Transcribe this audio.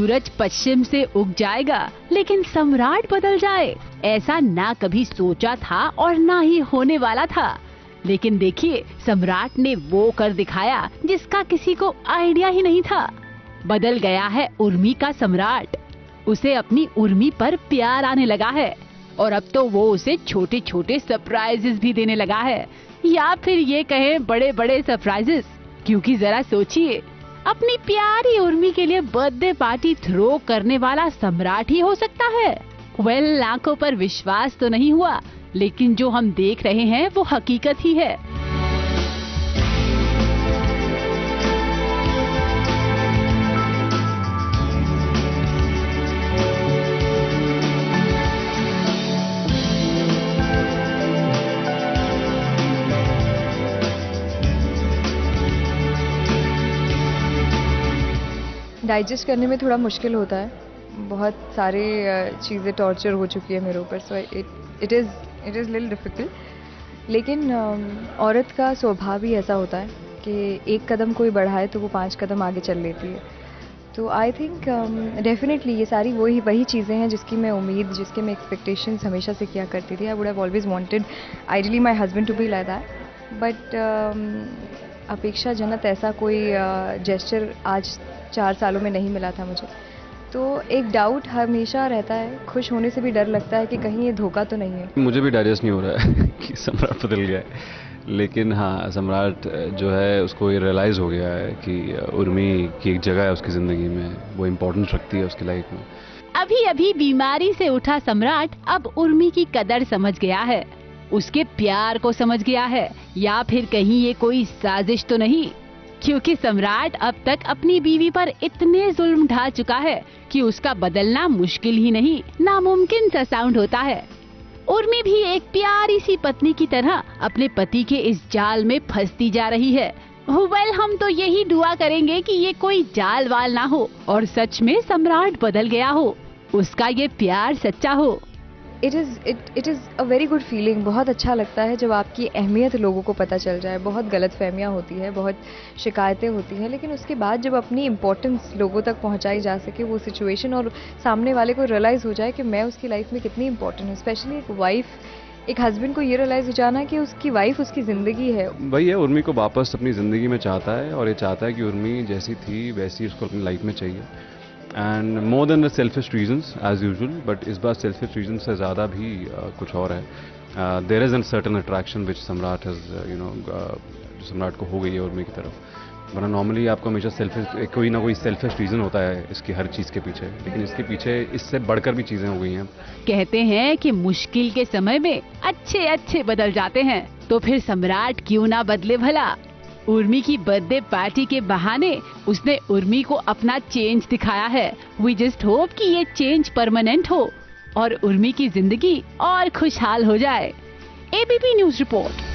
सूरज पश्चिम से उग जाएगा लेकिन सम्राट बदल जाए, ऐसा ना कभी सोचा था और ना ही होने वाला था। लेकिन देखिए, सम्राट ने वो कर दिखाया जिसका किसी को आइडिया ही नहीं था। बदल गया है उर्मी का सम्राट। उसे अपनी उर्मी पर प्यार आने लगा है और अब तो वो उसे छोटे छोटे सरप्राइजेस भी देने लगा है, या फिर ये कहें बड़े बड़े सरप्राइजेस। क्योंकि जरा सोचिए, अपनी प्यारी उर्मी के लिए बर्थडे पार्टी थ्रो करने वाला सम्राट ही हो सकता है। वेल, आंखों पर विश्वास तो नहीं हुआ, लेकिन जो हम देख रहे हैं वो हकीकत ही है। डाइजेस्ट करने में थोड़ा मुश्किल होता है। बहुत सारे चीज़ें टॉर्चर हो चुकी है मेरे ऊपर, so it is little difficult. लेकिन औरत का स्वभाव ही ऐसा होता है कि एक कदम कोई बढ़ाए तो वो 5 कदम आगे चल लेती है। तो आई थिंक डेफिनेटली ये सारी वही चीज़ें हैं जिसकी मैं उम्मीद, जिसके मैं एक्सपेक्टेशंस हमेशा से किया करती थी। I would have always wanted ideally my husband to be like that, but अपेक्षाजनक ऐसा कोई जेस्चर आज 4 सालों में नहीं मिला था मुझे। तो एक डाउट हमेशा रहता है, खुश होने से भी डर लगता है कि कहीं ये धोखा तो नहीं है। मुझे भी डाइजेस्ट नहीं हो रहा है कि सम्राट बदल गया है, लेकिन हाँ, सम्राट जो है उसको ये रियलाइज़ हो गया है कि उर्मी की एक जगह है उसकी ज़िंदगी में, वो इम्पोर्टेंस रखती है उसकी लाइफ में। अभी अभी बीमारी से उठा सम्राट अब उर्मी की कदर समझ गया है, उसके प्यार को समझ गया है, या फिर कहीं ये कोई साजिश तो नहीं। क्योंकि सम्राट अब तक अपनी बीवी पर इतने जुल्म ढा चुका है कि उसका बदलना मुश्किल ही नहीं, नामुमकिन सा साउंड होता है। उर्मी भी एक प्यारी सी पत्नी की तरह अपने पति के इस जाल में फंसती जा रही है। वेल, हम तो यही दुआ करेंगे कि ये कोई जाल वाल ना हो और सच में सम्राट बदल गया हो, उसका ये प्यार सच्चा हो। It is a very good feeling. बहुत अच्छा लगता है जब आपकी अहमियत लोगों को पता चल जाए। बहुत गलतफहमियां होती है, बहुत शिकायतें होती हैं, लेकिन उसके बाद जब अपनी इम्पोर्टेंस लोगों तक पहुंचाई जा सके, वो सिचुएशन, और सामने वाले को रियलाइज़ हो जाए कि मैं उसकी लाइफ में कितनी इंपॉर्टेंट हूँ। स्पेशली एक वाइफ, एक हस्बैंड को ये रियलाइज़ हो जाना कि उसकी वाइफ उसकी ज़िंदगी है। वही है, उर्मी को वापस अपनी ज़िंदगी में चाहता है और ये चाहता है कि उर्मी जैसी थी वैसी उसको अपनी लाइफ में चाहिए। And more than the selfish reasons as usual, but इस बार सेल्फिश रीजन से ज़्यादा भी कुछ और है। There is an certain attraction which Samrat has जो सम्राट को हो गई है उर्मी की तरफ। वरना नॉर्मली आपको हमेशा सेल्फिश, कोई ना कोई सेल्फिश रीज़न होता है इसकी हर चीज़ के पीछे, लेकिन इसके पीछे इससे बढ़कर भी चीज़ें हो गई हैं। कहते हैं कि मुश्किल के समय में अच्छे अच्छे बदल जाते हैं, तो फिर सम्राट क्यों ना बदले भला। उर्मी की बर्थडे पार्टी के बहाने उसने उर्मी को अपना चेंज दिखाया है। वी जस्ट होप कि ये चेंज परमानेंट हो और उर्मी की जिंदगी और खुशहाल हो जाए। ABP news report.